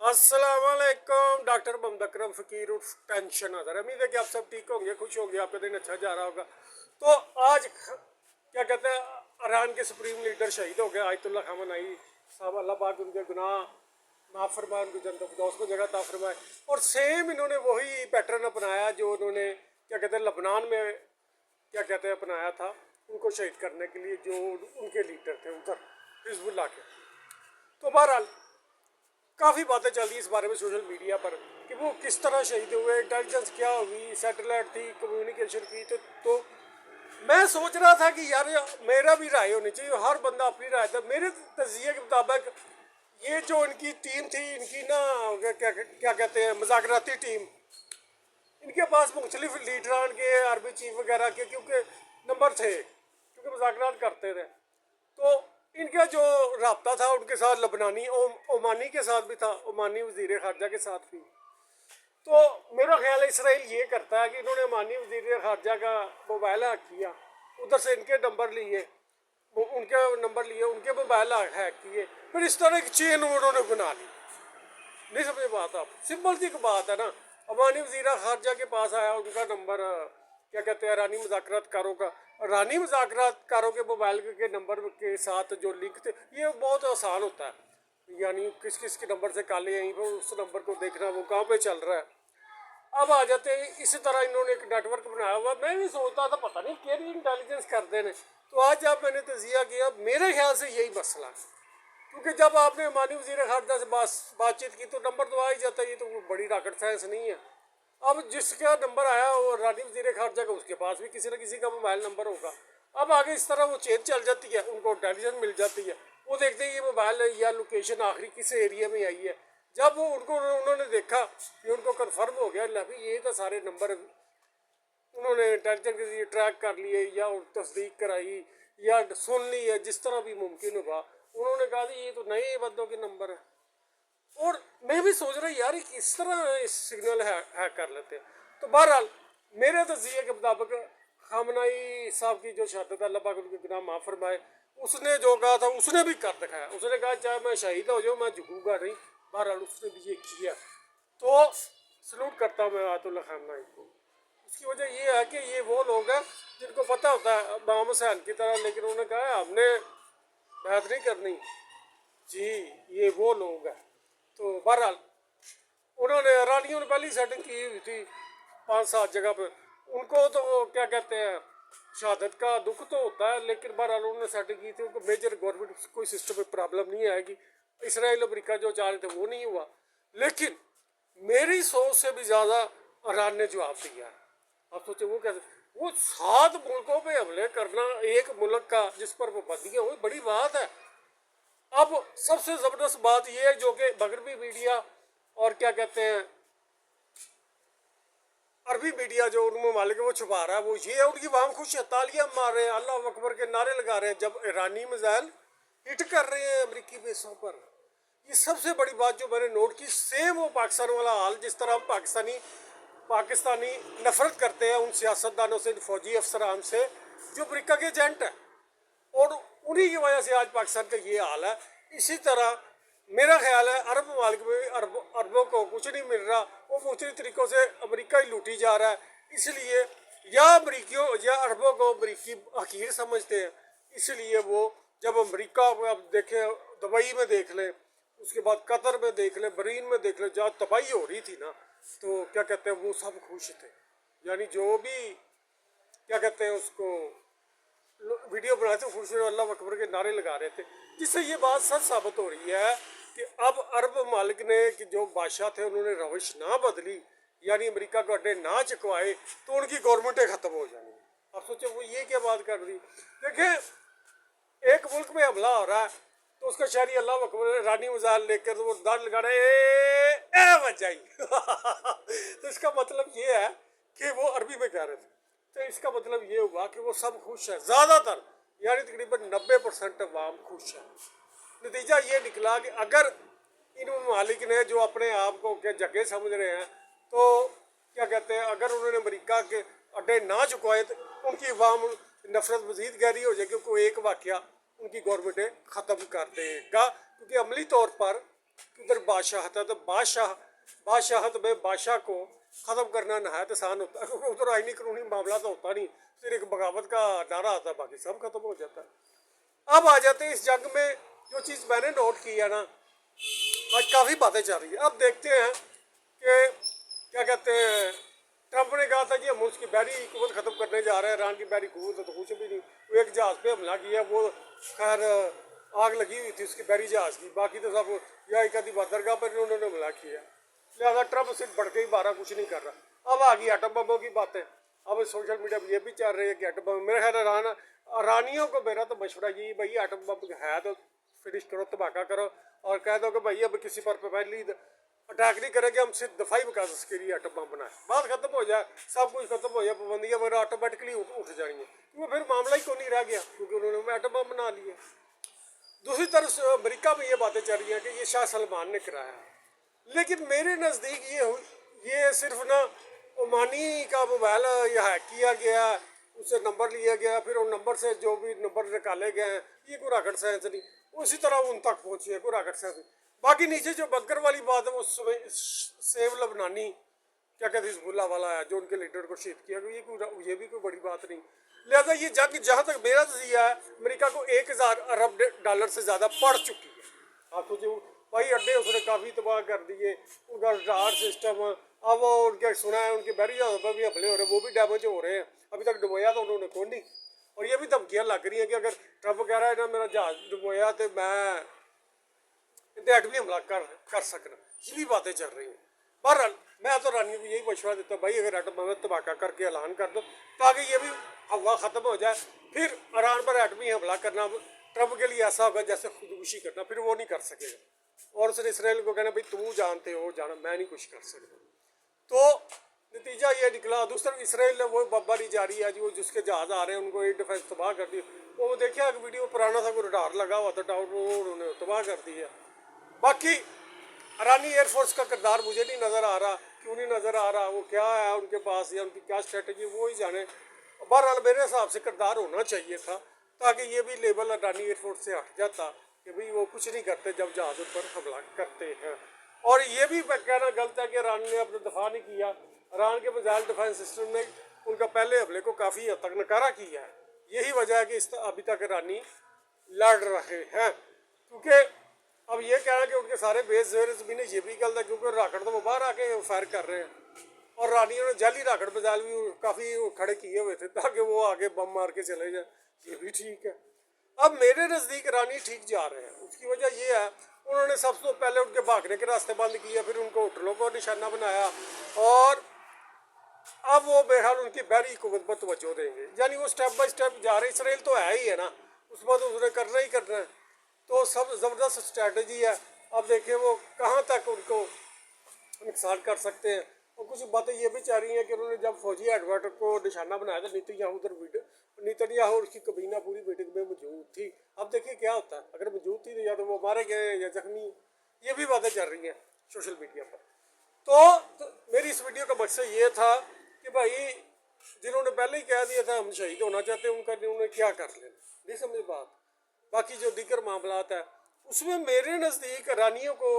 अस्सलामुअलैकुम। डॉक्टर मोहम्मद अकरम फ़कीर उर्फ टेंशन अदर। उम्मीद है कि आप सब ठीक होंगे, खुश होंगे, आपका दिन अच्छा जा रहा होगा। तो आज क्या कहते हैं, ईरान के सुप्रीम लीडर शहीद हो गए आयतुल्ला खामेनी साहब। अल्लाह पाक उनके गुनाह माफ़ फरमाए, उनकी जन्नत फिरदौस को जगह ता फरमाए। और सेम इन्होंने वही पैटर्न अपनाया जो उन्होंने क्या कहते हैं लबनान में क्या कहते हैं अपनाया था उनको शहीद करने के लिए, जो उनके लीडर थे उधर हिजबुल्लाह के। तो बहरहाल काफ़ी बातें चल रही इस बारे में सोशल मीडिया पर कि वो किस तरह शहीद हुए, इंटेलिजेंस क्या हुई, सैटेलाइट थी, कम्युनिकेशन की। तो मैं सोच रहा था कि यार मेरा भी राय होनी चाहिए, हर बंदा अपनी राय था। मेरे तजिए के मुताबिक ये जो इनकी टीम थी, इनकी ना क्या कहते हैं मुज़ाकराती टीम, इनके पास मुख्तलिफ लीडरान के, आर्मी चीफ वगैरह के क्योंकि नंबर थे, क्योंकि मुज़ाकरात करते थे। तो इनका जो रबता था उनके साथ लबनानी ओमानी के साथ भी था, ओमानी वज़ीर ख़ारजा के साथ भी। तो मेरा ख्याल है इसराइल ये करता है कि इन्होंने ओमानी वज़ीर ख़ारजा का मोबाइल हैक किया, उधर से इनके नंबर लिए, उनके नंबर लिए, उनके मोबाइल हैक किए, फिर इस तरह की चेन उन्होंने बना ली। नहीं समझ बात आप, सिंपल सी बात है ना। ओमानी वज़ीर ख़ारजा के पास आया उनका नंबर, क्या कहते हैं ईरानी मुज़ाकरातकारों का, ईरानी मुज़ाकरातकारों के मोबाइल के नंबर के साथ जो लिंक थे, ये बहुत आसान होता है। यानी किस किस के नंबर से कॉल यहीं पर उस नंबर को देखना वो कहाँ पे चल रहा है। अब आ जाते हैं इसी तरह इन्होंने एक नेटवर्क बनाया हुआ। मैं भी सोचता था पता नहीं क्या इंटेलिजेंस करते हैं। तो आज जब मैंने तजिया किया, मेरे ख्याल से यही मसला है, क्योंकि जब आपने ओमानी वज़ीर ख़ारजा से बातचीत की तो नंबर तो आ ही जाता है, ये तो बड़ी रॉकेट साइंस नहीं है। अब जिसका नंबर आया वो ईरानी वज़ीर ख़ारजा का, उसके पास भी किसी न किसी का मोबाइल नंबर होगा। अब आगे इस तरह वो चेन चल जाती है, उनको इंटेलिजेंस मिल जाती है, वो देखते हैं ये मोबाइल या लोकेशन आखिरी किस एरिया में आई है। जब वो उन्होंने देखा कि उनको कन्फर्म हो गया अभी ये तो सारे नंबर उन्होंने इंटेलिजेंस के लिए ट्रैक कर लिए या तस्दीक कराई या सुन ली है, जिस तरह भी मुमकिन होगा, उन्होंने कहा कि ये तो नए बंदों के नंबर है। और मैं भी सोच रहा यार किस तरह इस सिग्नल हैक कर लेते हैं। तो बहरहाल मेरे तजिए के मुताबिक खामनाई साहब की जो शहादत अल्लाह पाक उनके गुनाह माफ़ फरमाए, उसने जो कहा था उसने भी कर दिखाया। उसने कहा चाहे मैं शहीद हो जाऊँ मैं झुकूंगा नहीं। बहरहाल उसने भी ये किया। तो सलूट करता हूँ मैं आयतुल्ला खामनाई को। उसकी वजह ये है कि ये वो लोग हैं जिनको पता होता है इमाम हुसैन की तरह, लेकिन उन्होंने कहा हमने बैत नहीं करनी जी, ये वो लोग हैं। तो बहरहाल उन्होंने ईरानियों ने पहली सेटिंग की हुई थी 5-7 जगह पर। उनको तो क्या कहते हैं शहादत का दुख तो होता है, लेकिन बहरहाल उन्होंने सेटिंग की थी। उनको मेजर गवर्नमेंट कोई सिस्टम में प्रॉब्लम नहीं आएगी। इसराइल अमेरिका जो चाह रहे थे वो नहीं हुआ, लेकिन मेरी सोच से भी ज़्यादा ईरान ने जवाब दिया। आप सोचे वो कैसे, वो 7 मुल्कों पे हमले करना एक मुल्क का जिस पर पाबंदियाँ हुई, बड़ी बात है। अब सबसे ज़बरदस्त बात यह है जो कि मगरबी मीडिया और क्या कहते हैं अरबी मीडिया जो उन ममालिक वो छुपा रहा है, वो ये है उनकी वाम खुश है, तालियां मार रहे हैं, अल्लाह अकबर के नारे लगा रहे हैं जब ईरानी मिसाइल हिट कर रहे हैं अमरीकी बेसों पर। ये सबसे बड़ी बात जो मैंने नोट की, सेम वो पाकिस्तान वाला हाल जिस तरह हम पाकिस्तानी नफरत करते हैं उन सियासतदानों से, फौजी अफसरान से जो अमरीका के एजेंट हैं, और उन्हीं की वजह से आज पाकिस्तान का ये हाल है। इसी तरह मेरा ख्याल है अरब ममालिक में अरबों को कुछ नहीं मिल रहा, वो मुख्तलिफ तरीक़ों से अमेरिका ही लूटी जा रहा है। इसलिए या अमरीकियों या अरबों को अमरीकी हकीर समझते हैं, इसलिए वो जब अमरीका अब देखें, दुबई में देख लें, उसके बाद कतर में देख लें, बहरीन में देख लें, जहाँ तबाही हो रही थी ना, तो क्या कहते हैं वो सब खुश थे। यानी जो भी क्या कहते हैं उसको वीडियो बनाए थे खुश अल्लाह अकबर के नारे लगा रहे थे, जिससे ये बात सच साबित हो रही है कि अब अरब मालिक ने कि जो बादशाह थे उन्होंने रविश ना बदली, यानी अमेरिका को अड्डे ना चुकवाए, तो उनकी गवर्नमेंटें ख़त्म हो जाएंगी। आप सोचो वो ये क्या बात कर रही। देखें एक मुल्क में हमला हो रहा है तो उसका शहरी अल्लाह अकबर रानी मिसाइल लेकर तो वो दाद लगा रहे बच जाई तो इसका मतलब ये है कि वो अरबी में कह रहे थे। तो इसका मतलब ये हुआ कि वो सब खुश है, ज़्यादातर यानी तकरीबन 90% अवाम खुश है। नतीजा ये निकला कि अगर इन ममालिक ने जो अपने आप को क्या जगह समझ रहे हैं, तो क्या कहते हैं अगर उन्होंने अमेरिका के अड्डे ना चुकवाए तो उनकी अवाम नफरत मज़ीद गहरी हो जाएगी, क्योंकि एक वाक़या उनकी गवर्नमेंटें ख़त्म कर देगा। क्योंकि अमली तौर पर उधर बादशाहत है, तो बादशाहत में बादशाह को ख़त्म करना नहायत आसान होता है, क्योंकि उधर आईनी कानूनी मामला तो होता नहीं, फिर एक बगावत का नारा आता है, बाकी सब खत्म हो जाता है। अब आ जाते हैं इस जंग में, जो चीज़ मैंने नोट की है ना, आज काफ़ी बातें चल रही है। अब देखते हैं कि क्या कहते हैं, ट्रंप ने कहा था कि हम उसकी बहरी हुकूमत ख़त्म करने जा रहे हैं, ईरान की बहरी हुकूमत तो कुछ भी नहीं, वो एक जहाज़ पे हमला किया, वो खैर आग लगी हुई थी उसकी बहरी जहाज़ की, बाकी तो सब या एक आधी बंदरगाह पर उन्होंने हमला किया। लिहाजा ट्रंप सिर्फ बढ़ के ही बारह कुछ नहीं कर रहा। अब आ गई एटम बमों की बातें, अब सोशल मीडिया पर ये भी चल रही है कि एटम बम, मेरे ख्याल ईरानियों को मेरा तो मशवरा यही, भाई एटम बम है तो फिनिश करो, धमाका करो, और कह दो कि भाई अब किसी पर पहली अटैक नहीं करेंगे, हम सिर्फ दफाई विकास के लिए एटम बम बनाए, बात खत्म हो जाए, सब कुछ खत्म हो जाए, पाबंदियाँ वगैरह ऑटोमेटिकली उठ जाएंगी, क्योंकि फिर मामला ही क्यों नहीं रह गया, क्योंकि उन्होंने एटम बम बना लिया। दूसरी तरफ अमेरिका में ये बातें चल रही हैं कि ये शाह सलमान ने कराया, लेकिन मेरे नज़दीक ये सिर्फ ना ओमानी का मोबाइल यह हैक किया गया, उससे नंबर लिया गया, फिर उन नंबर से जो भी नंबर निकाले गए हैं, ये कोई रॉकेट साइंस नहीं, उसी तरह उन तक पहुँची है, कोई रॉकेट साइंस नहीं। बाकी नीचे जो बंकर वाली बात है, वो सेव लबनानी क्या कहते हैं हिजबुल्लाह वाला है, जो उनके लीडर को शहीद किया, ये भी कोई बड़ी बात नहीं। लिहाजा ये जंग जहाँ तक मेरा नज़रिया है, अमेरिका को 1000 अरब डॉलर से ज़्यादा पड़ चुकी है। आप सोचिए, भाई अड्डे उसने काफ़ी तबाह कर दिए, उनका रडार सिस्टम, अब वो उनके सुना है उनके बहरी जहाज़ों पर भी हमले हो रहे हैं, वो भी डैमेज हो रहे हैं, अभी तक डुबोया तो उन्होंने कौन नहीं। और ये भी धमकियाँ लग रही हैं कि अगर ट्रंप कह रहा है ना मेरा जहाज डुबोया तो मैं एटमी हमला कर सकना, ये भी बातें चल रही हैं। बहरहाल मैं तो रानी को यही मशवरा देता हूँ, भाई अगर एटम बम धमाका करके ऐलान कर दो, ताकि ये भी हवा ख़त्म हो जाए, फिर ईरान पर एटमी हमला करना ट्रंप के लिए ऐसा होगा जैसे खुदकुशी करना, फिर वो नहीं कर सकेगा, और उसने इसराइल को कहना भाई तुम जानते हो जाना, मैं नहीं कुछ कर सकता। तो नतीजा ये निकला। दूसरी तरफ इसराइल ने वो बमबारी जारी है, जो जिसके जहाज आ रहे हैं उनको एयर डिफेंस तबाह कर दी। वो देखिए एक वीडियो पुराना था, कोई रडार लगा हुआ था टावर, उन्होंने तबाह कर दिया। बाकी ईरानी एयरफोर्स का किरदार मुझे नहीं नज़र आ रहा, क्यों नहीं नज़र आ रहा, वो क्या है उनके पास या उनकी क्या स्ट्रेटजी, वो ही जाने। बहरहाल मेरे हिसाब से किरदार होना चाहिए था, ताकि ये भी लेवल ईरानी एयरफोर्स से हट जाता कि भाई वो कुछ नहीं करते जब जहाज़ों पर हमला करते हैं। और ये भी कहना गलत है कि ईरान ने अपना दफा नहीं किया। ईरान के मिसाइल डिफेंस सिस्टम ने उनका पहले हमले को काफ़ी हद तक नकारा किया है। यही वजह है कि अभी तक ईरानी लड़ रहे हैं, क्योंकि अब ये कहना कि उनके सारे बेस ज़मीन ये भी गलत है, क्योंकि राकेट तो वो बाहर आके फायर कर रहे हैं, और ईरानियों ने जाली राकेट मिसाइल भी काफ़ी खड़े किए हुए थे ताकि वो आगे बम मार के चले जाए, ये भी ठीक है। अब मेरे नज़दीक ईरानी ठीक जा रहे हैं, उसकी वजह ये है उन्होंने सबसे पहले उनके भागने के रास्ते बंद किए, फिर उनको होटलों को निशाना बनाया, और अब वो बहरहाल उनकी बहरी हुकूमत पर तवज्जो देंगे, यानी वो स्टेप बाय स्टेप जा रहे हैं। इसराइल तो है ही है ना, उस पर तो उसने करना ही करना है, तो सब ज़बरदस्त स्ट्रैटेजी है। अब देखिए वो कहाँ तक उनको नुकसान कर सकते हैं। और कुछ बातें ये भी चाह रही हैं कि उन्होंने जब फौजी हेडक्वार्टर को निशाना बनाया था, नेतन्याहू उसकी कबीना पूरी मीटिंग में मौजूद थी। अब देखिए क्या होता है, अगर मौजूद थी तो या तो वो मारे गए या जख्मी, ये भी बातें चल रही हैं सोशल मीडिया पर। तो मेरी इस वीडियो का मकसद ये था कि भाई जिन्होंने पहले ही कह दिया था हम शहीद होना चाहते हैं, उन्होंने क्या कर लेना, नहीं समझ बात। बाकी जो दीगर मामलात है उसमें मेरे नज़दीक ईरानियों को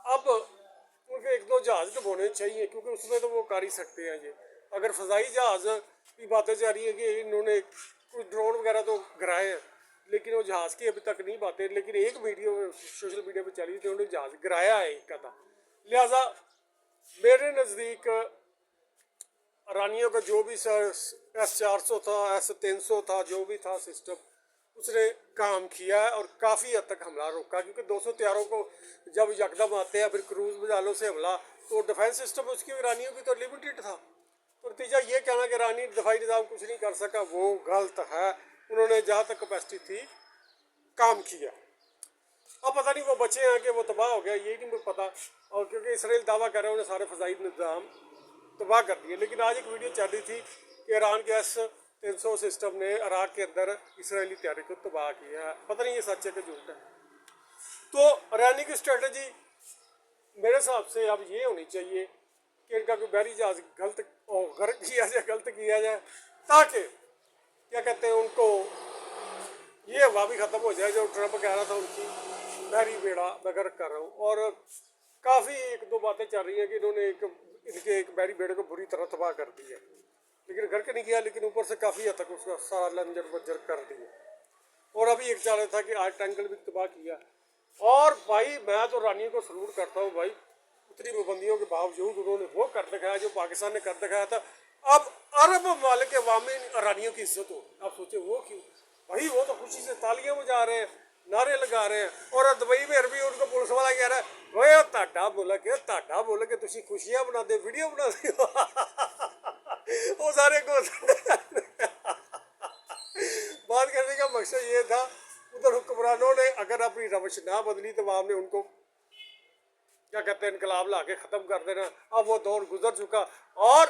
अब उनके एक दो जहाज़ डुबोने चाहिए, क्योंकि उसमें तो वो कर ही सकते हैं। ये अगर फ़ज़ाई जहाज़ की बातें जा रही है कि इन्होंने कुछ ड्रोन वगैरह तो गिराए हैं, लेकिन वो जहाज़ की अभी तक नहीं बातें, लेकिन एक वीडियो सोशल मीडिया पर चली थी, उन्होंने जहाज़ गिराया है एक का। लिहाजा मेरे नज़दीक ईरानियों का जो भी S-400 था, S-300 था, जो भी था सिस्टम, उसने काम किया है और काफ़ी हद तक हमला रोका, क्योंकि 200 तैयारों को जब यकदम आते हैं, फिर क्रूज मिसाइलों से हमला, तो डिफेंस सिस्टम उसकी ईरानियों की तो लिमिटेड था। तो नतीजा ये कहना कि ईरानी दफाई निज़ाम कुछ नहीं कर सका, वो गलत है। उन्होंने जहाँ तक कैपेसिटी थी काम किया। अब पता नहीं वो बचे हैं कि वो तबाह हो गया, यही नहीं मुझे पता। और क्योंकि इसराइल दावा कर रहे हैं उन्हें सारे फ़ज़ाई निज़ाम तबाह कर दिए, लेकिन आज एक वीडियो चल रही थी कि ईरान के S-300 सिस्टम ने इराक के अंदर इसराइली तैयारी को तबाह किया है। पता नहीं ये सच है कि झूठ है। तो ईरानी की स्ट्रेटजी मेरे हिसाब से अब ये होनी चाहिए कि इनका कोई बहरी जहाज गर्क किया जाए, ताकि क्या कहते हैं उनको ये हवा भी ख़त्म हो जाए जो ट्रंप कह रहा था उनकी, बहरी बेड़ा मैं गर्क कर रहा हूँ। और काफ़ी एक दो बातें चल रही हैं कि इन्होंने इनके एक बहरी बेड़े को बुरी तरह तबाह कर दिया, लेकिन गर्क नहीं किया, लेकिन ऊपर से काफ़ी हद तक उसका सारा लंजर बंजर कर दिया। और अभी एक चल रहा था कि आज टैंकल भी तबाह किया। और भाई मैं तो रानियों को सलूट करता हूँ भाई, इतनी पाबंदियों के बावजूद उन्होंने वो कर दिखाया जो पाकिस्तान ने कर दिखाया था। अब अरब ममालिक के अवामी ईरानियों की इज्जत हो, आप सोचे वो क्यों भाई, वो तो खुशी से तालियां बजा रहे हैं, नारे लगा रहे हैं। और दुबई में अरबी उनको पुलिस वाला कह रहा है, ओए ताडा मुल्क है, तुसी खुशियां बना दे, वीडियो बना दे। वो सारे को बात करने का मकसद ये था, उधर हुक्मरानों ने अगर अपनी रवश ना बदली तो वहां ने उनको क्या कहते हैं इनकलाब ला के ख़त्म कर देना। अब वो दौर गुजर चुका और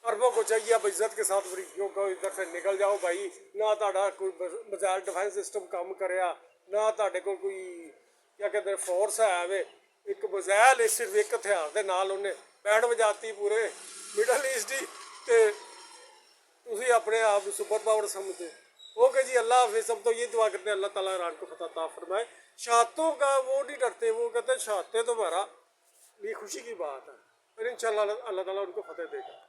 अरबों को चाहिए अब इज्जत के साथ अमरीकियों को इधर से निकल जाओ भाई, ना ताड़ा कोई मिसाइल डिफेंस सिस्टम काम करे, ना ताड़े को कोई क्या कहते हैं फोर्स है वे, एक मिसाइल सिर्फ एक हथियार के नाल उन्हें बैंड बजाती पूरे मिडल ईस्ट ही, ते तुसी अपने आप सुपर पावर समझते। ओके जी, अल्लाह हाफिज़। सब तो ये दुआ करते हैं अल्लाह ताला ईरान को फतह अता फरमाए। शहादतों का वो नहीं डरते, वो कहते हैं शहादतें तो हमारा ये खुशी की बात है, फिर इंशाल्लाह अल्लाह ताला उनको फतेह देगा।